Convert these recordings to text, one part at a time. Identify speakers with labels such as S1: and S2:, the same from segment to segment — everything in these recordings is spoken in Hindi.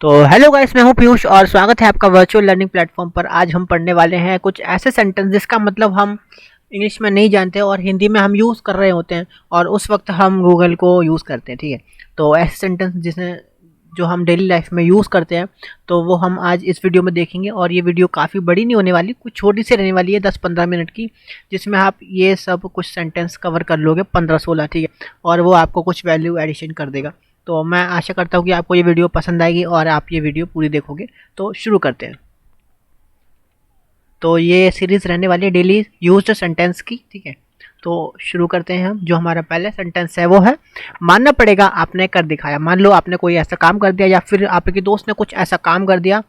S1: तो हेलो गाइस, मैं हूं पीयूष और स्वागत है आपका वर्चुअल लर्निंग प्लेटफॉर्म पर। आज हम पढ़ने वाले हैं कुछ ऐसे सेंटेंस जिसका मतलब हम इंग्लिश में नहीं जानते और हिंदी में हम यूज़ कर रहे होते हैं और उस वक्त हम गूगल को यूज़ करते हैं। ठीक है, तो ऐसे सेंटेंस जिसे जो हम डेली लाइफ में यूज़ करते हैं तो वो हम आज इस वीडियो में देखेंगे। और ये वीडियो काफ़ी बड़ी नहीं होने वाली, कुछ छोटी सी रहने वाली है, 10-15 मिनट की, जिसमें आप ये सब कुछ सेंटेंस कवर कर लोगे 15-16। ठीक है, और वो आपको कुछ वैल्यू एडिशन कर देगा। तो मैं आशा करता हूँ कि आपको ये वीडियो पसंद आएगी और आप ये वीडियो पूरी देखोगे। तो शुरू करते हैं। तो ये सीरीज़ रहने वाली है डेली यूज्ड सेंटेंस की। ठीक है, तो शुरू करते हैं हम। जो हमारा पहला सेंटेंस है वो है मानना पड़ेगा आपने कर दिखाया। मान लो आपने कोई ऐसा काम कर दिया या फिर आपके दोस्त ने कुछ ऐसा काम कर दिया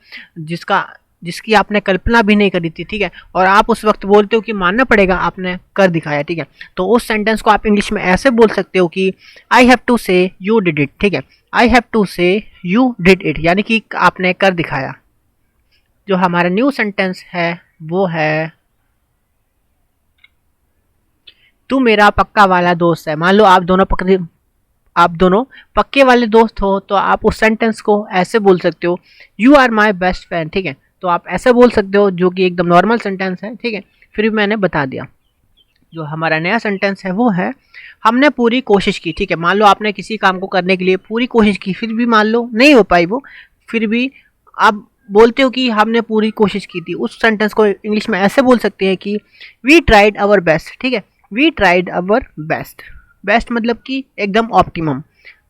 S1: जिसकी आपने कल्पना भी नहीं करी थी। ठीक है, और आप उस वक्त बोलते हो कि मानना पड़ेगा आपने कर दिखाया। ठीक है, तो उस सेंटेंस को आप इंग्लिश में ऐसे बोल सकते हो कि आई हैव टू से यू डिड इट। ठीक है, आई हैव टू से यू डिड इट, यानी कि आपने कर दिखाया। जो हमारा न्यू सेंटेंस है वो है तू मेरा पक्का वाला दोस्त है। मान लो आप दोनों पक्के वाले दोस्त हो तो आप उस सेंटेंस को ऐसे बोल सकते हो you are my best friend. ठीक है, तो आप ऐसे बोल सकते हो, जो कि एकदम नॉर्मल सेंटेंस है। ठीक है, फिर भी मैंने बता दिया। जो हमारा नया सेंटेंस है वो है हमने पूरी कोशिश की। ठीक है, मान लो आपने किसी काम को करने के लिए पूरी कोशिश की, फिर भी मान लो नहीं हो पाई वो, फिर भी आप बोलते हो कि हमने पूरी कोशिश की थी। उस सेंटेंस को इंग्लिश में ऐसे बोल सकते हैं कि वी ट्राइड आवर बेस्ट। ठीक है, we tried our best. Best मतलब कि एकदम ऑप्टिमम,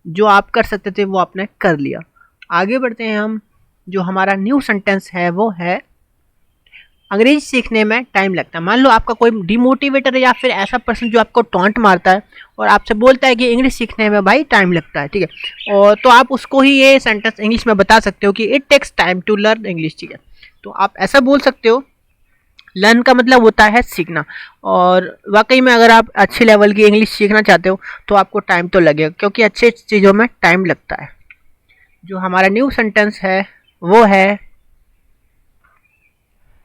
S1: जो आप कर सकते थे वो आपने कर लिया। आगे बढ़ते हैं हम। जो हमारा न्यू सेंटेंस है वो है अंग्रेजी सीखने में टाइम लगता है। मान लो आपका कोई डिमोटिवेटर है या फिर ऐसा पर्सन जो आपको टॉन्ट मारता है और आपसे बोलता है कि इंग्लिश सीखने में भाई टाइम लगता है। ठीक है, और तो आप उसको ही ये सेंटेंस इंग्लिश में बता सकते हो कि it takes time to learn English. ठीक है, तो आप ऐसा बोल सकते हो। लर्न का मतलब होता है सीखना, और वाकई में अगर आप अच्छे लेवल की इंग्लिश सीखना चाहते हो तो आपको टाइम तो लगेगा, क्योंकि अच्छे चीज़ों में टाइम लगता है। जो हमारा न्यू सेंटेंस है वो है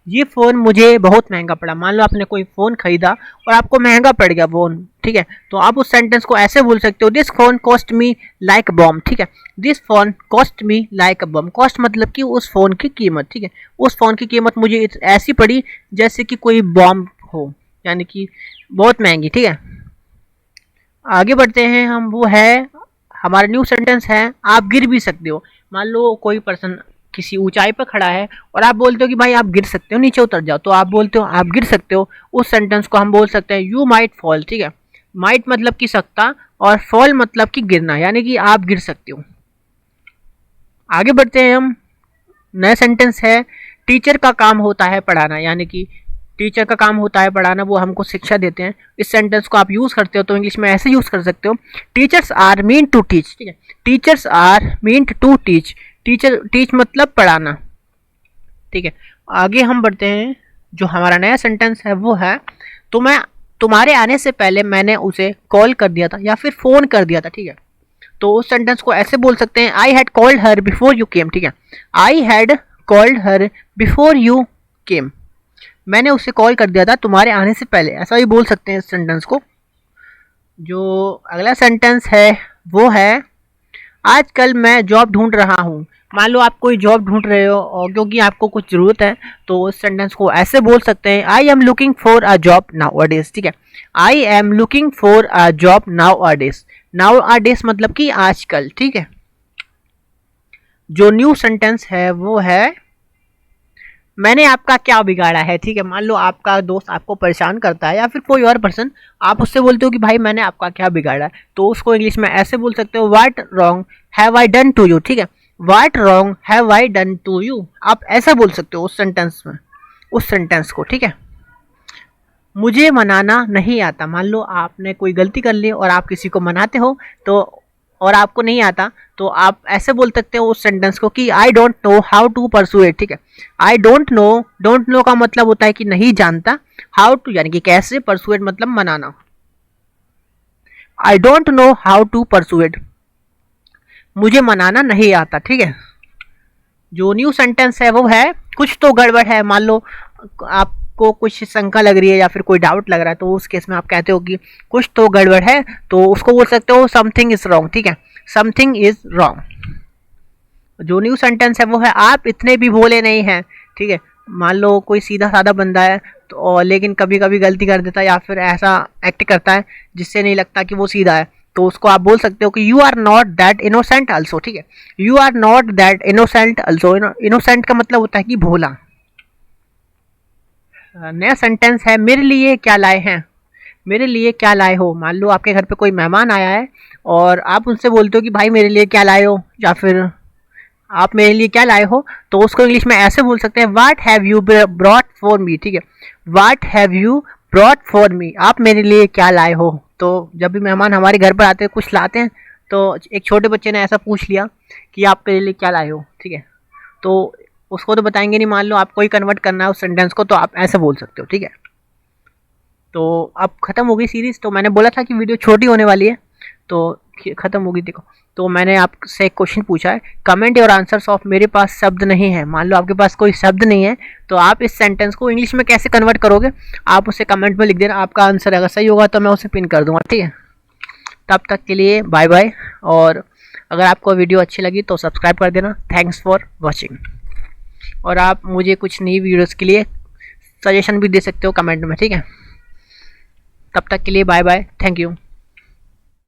S1: ये फ़ोन मुझे बहुत महंगा पड़ा। मान लो आपने कोई फ़ोन खरीदा और आपको महंगा पड़ गया फ़ोन। ठीक है, तो आप उस सेंटेंस को ऐसे बोल सकते हो this phone cost me like bomb. ठीक है, this phone cost me like a bomb. Cost मतलब कि उस फ़ोन की कीमत। ठीक है, उस फ़ोन की कीमत मुझे ऐसी पड़ी जैसे कि कोई बॉम्ब हो, यानी कि बहुत महंगी। ठीक है, आगे बढ़ते हैं हम। वो है हमारा न्यू सेंटेंस है आप गिर भी सकते हो। मान लो कोई पर्सन किसी ऊंचाई पर खड़ा है और आप बोलते हो कि भाई आप गिर सकते हो, नीचे उतर जाओ, तो आप बोलते हो आप गिर सकते हो। उस सेंटेंस को हम बोल सकते हैं यू माइट फॉल। ठीक है, माइट मतलब कि सकता और फॉल मतलब कि गिरना, यानी कि आप गिर सकते हो। आगे बढ़ते हैं हम। नया सेंटेंस है टीचर का काम होता है पढ़ाना, यानी कि टीचर का काम होता है पढ़ाना, वो हमको शिक्षा देते हैं। इस सेंटेंस को आप यूज़ करते हो तो इंग्लिश में ऐसे यूज़ कर सकते हो teachers are mean to teach. ठीक है, teachers are mean to teach. Teach मतलब पढ़ाना। ठीक है, आगे हम बढ़ते हैं। जो हमारा नया सेंटेंस है वो है तुम्हारे आने से पहले मैंने उसे कॉल कर दिया था या फिर फ़ोन कर दिया था। ठीक है, तो उस सेंटेंस को ऐसे बोल सकते हैं I had called her before you came. ठीक है, I had called her before you came, मैंने उसे कॉल कर दिया था तुम्हारे आने से पहले, ऐसा भी बोल सकते हैं इस सेंटेंस को। जो अगला सेंटेंस है वो है आजकल मैं जॉब ढूंढ रहा हूँ। मान लो आप कोई जॉब ढूंढ रहे हो और क्योंकि आपको कुछ ज़रूरत है तो उस सेंटेंस को ऐसे बोल सकते हैं I am looking for a job now a days. ठीक है, I am looking for a job now a days. Now a days मतलब कि आजकल। ठीक है, जो न्यू सेंटेंस है वो है मैंने आपका क्या बिगाड़ा है। ठीक है, मान लो आपका दोस्त आपको परेशान करता है या फिर कोई और पर्सन, आप उससे बोलते हो कि भाई मैंने आपका क्या बिगाड़ा है, तो उसको इंग्लिश में ऐसे बोल सकते हो what wrong have I done to you. ठीक है, what wrong have I done to you, आप ऐसा बोल सकते हो उस सेंटेंस में, उस सेंटेंस को। ठीक है, मुझे मनाना नहीं आता। मान लो आपने कोई गलती कर ली और आप किसी को मनाते हो तो और आपको नहीं आता, तो आप ऐसे बोल सकते हो उस सेंटेंस को कि I don't know how to persuade. ठीक है, आई डोंट नो का मतलब होता है कि नहीं जानता, हाउ टू यानी कि कैसे, परसुएट मतलब मनाना। I don't know how to persuade, मुझे मनाना नहीं आता। ठीक है, जो न्यू सेंटेंस है वो है कुछ तो गड़बड़ है। मान लो आपको कुछ शंका लग रही है या फिर कोई डाउट लग रहा है, तो उस केस में आप कहते हो कि कुछ तो गड़बड़ है, तो उसको बोल सकते हो समथिंग इज रॉन्ग। ठीक है, समथिंग इज रॉन्ग। जो न्यू सेंटेंस है वो है आप इतने भी भोले नहीं हैं, ठीक है। मान लो कोई सीधा साधा बंदा है तो और लेकिन कभी कभी गलती कर देता है या फिर ऐसा एक्ट करता है जिससे नहीं लगता कि वो सीधा है, तो उसको आप बोल सकते हो कि you are not that innocent also, ठीक है। You are not that innocent also. Innocent का मतलब होता है कि भोला। नया सेंटेंस है मेरे लिए क्या लाए हैं। मेरे लिए क्या लाए हो। मान लो आपके घर पे कोई मेहमान आया है और आप उनसे बोलते हो कि भाई मेरे लिए क्या लाए हो, या फिर आप मेरे लिए क्या लाए हो, तो उसको इंग्लिश में ऐसे बोल सकते हैं what have you brought for me, ठीक है। What have you brought for me, आप मेरे लिए क्या लाए हो। तो जब भी मेहमान हमारे घर पर आते हैं कुछ लाते हैं, तो एक छोटे बच्चे ने ऐसा पूछ लिया कि आप मेरे लिए क्या लाए हो, ठीक है। तो उसको तो बताएंगे नहीं, मान लो आपको ही कन्वर्ट करना है उस सेंटेंस को, तो आप ऐसे बोल सकते हो, ठीक है। तो अब ख़त्म हो गई सीरीज़। तो मैंने बोला था कि वीडियो छोटी होने वाली है, तो ख़त्म हो गई। देखो, तो मैंने आपसे एक क्वेश्चन पूछा है, कमेंट योर आंसर्स ऑफ मेरे पास शब्द नहीं है। मान लो आपके पास कोई शब्द नहीं है, तो आप इस सेंटेंस को इंग्लिश में कैसे कन्वर्ट करोगे, आप उसे कमेंट में लिख देना। आपका आंसर अगर सही होगा तो मैं उसे पिन कर दूंगा, ठीक है। तब तक के लिए बाय बाय, और अगर आपको वीडियो अच्छी लगी तो सब्सक्राइब कर देना। Thanks for watching. और आप मुझे कुछ नई वीडियोज़ के लिए सजेशन भी दे सकते हो कमेंट में, ठीक है। तब तक के लिए बाय बाय, थैंक यू।